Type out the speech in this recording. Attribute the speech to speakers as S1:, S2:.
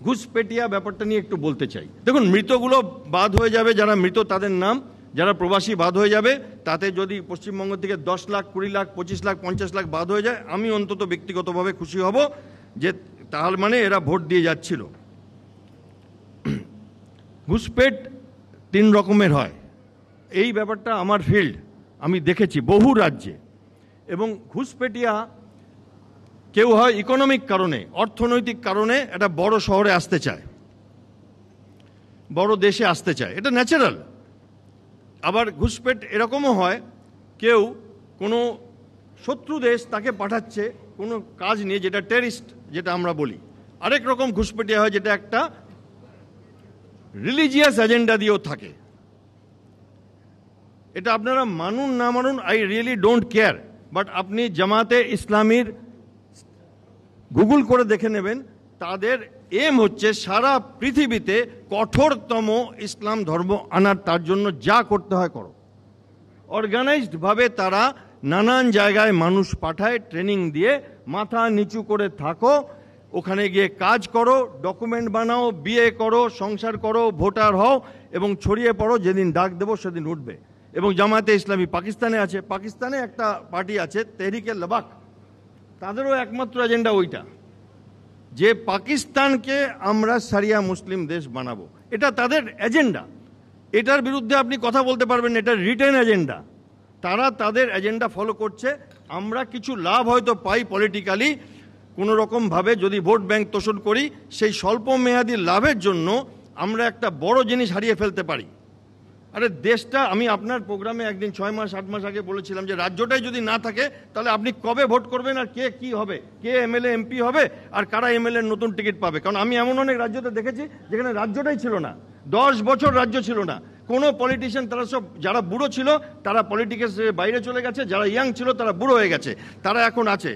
S1: ঘুষপেটিয়া ব্যাপারটা নিয়ে একটু বলতে চাই। দেখুন, মৃতগুলো বাদ হয়ে যাবে, যারা মৃত তাদের নাম, যারা প্রবাসী বাদ হয়ে যাবে। তাতে যদি পশ্চিমবঙ্গ থেকে 10 লাখ, 20 লাখ, 25 লাখ, 50 লাখ বাদ হয়ে যায়, আমি অন্তত ব্যক্তিগতভাবে খুশি হব, যে তাহলে মানে এরা ভোট দিয়ে যাচ্ছিল। ঘুষপেট 3 রকমের হয়, এই ব্যাপারটা আমার ফিল্ড, আমি দেখেছি বহু রাজ্যে। এবং ঘুষপেটিয়া কেউ হয় ইকোনমিক কারণে, অর্থনৈতিক কারণে একটা বড় শহরে আসতে চায়, বড় দেশে আসতে চায়, এটা ন্যাচারাল। আবার ঘুষপেট এরকমও হয়, কেউ কোনো শত্রু দেশ তাকে পাঠাচ্ছে কোনো কাজ নিয়ে, যেটা টেরিস্ট যেটা আমরা বলি। আরেক রকম ঘুষপেটিয়া হয়, যেটা একটা রিলিজিয়াস এজেন্ডা দিয়েও থাকে। এটা আপনারা মানুন না মানুন, I really don't care, but আপনি জামাতে ইসলামীর গুগল করে দেখে নেবেন, তাদের এম হচ্ছে সারা পৃথিবীতে কঠোরতম ইসলাম ধর্ম আনার, তার জন্য যা করতে হয় করো। অর্গানাইজডভাবে তারা নানান জায়গায় মানুষ পাঠায়, ট্রেনিং দিয়ে, মাথা নিচু করে থাকো, ওখানে গিয়ে কাজ করো, ডকুমেন্ট বানাও, বিয়ে করো, সংসার করো, ভোটার হও এবং ছড়িয়ে পড়ো, যেদিন ডাক দেবো সেদিন উঠবে। এবং জামাতে ইসলামী পাকিস্তানে আছে, পাকিস্তানে একটা পার্টি আছে তেহরিকে লবাক, তাদেরও একমাত্র এজেন্ডা ওইটা, যে পাকিস্তানকে আমরা সারিয়া মুসলিম দেশ বানাবো, এটা তাদের এজেন্ডা। এটার বিরুদ্ধে আপনি কথা বলতে পারবেন, এটা রিটেন এজেন্ডা, তারা তাদের এজেন্ডা ফলো করছে। আমরা কিছু লাভ হয়তো পাই পলিটিক্যালি, কোনো রকমভাবে যদি ভোট ব্যাংক তোষণ করি, সেই স্বল্প মেয়াদী লাভের জন্য আমরা একটা বড় জিনিস হারিয়ে ফেলতে পারি। আরে দেশটা, আমি আপনার প্রোগ্রামে একদিন 6 মাস 8 মাস আগে বলেছিলাম যে রাজ্যটাই যদি না থাকে, তাহলে আপনি কবে ভোট করবেন, আর কে কি হবে, কে এমএলএ এমপি হবে, আর কারা এমএলএ নতুন টিকিট পাবে। কারণ আমি এমন অনেক রাজ্যতে দেখেছি যেখানে রাজ্যটাই ছিল না, 10 বছর রাজ্য ছিল না, কোনো পলিটিশিয়ান, তারা সব যারা বুড়ো ছিল তারা পলিটিক্সের বাইরে চলে গেছে, যারা ইয়াং ছিল তারা বুড়ো হয়ে গেছে, তারা এখন আছে।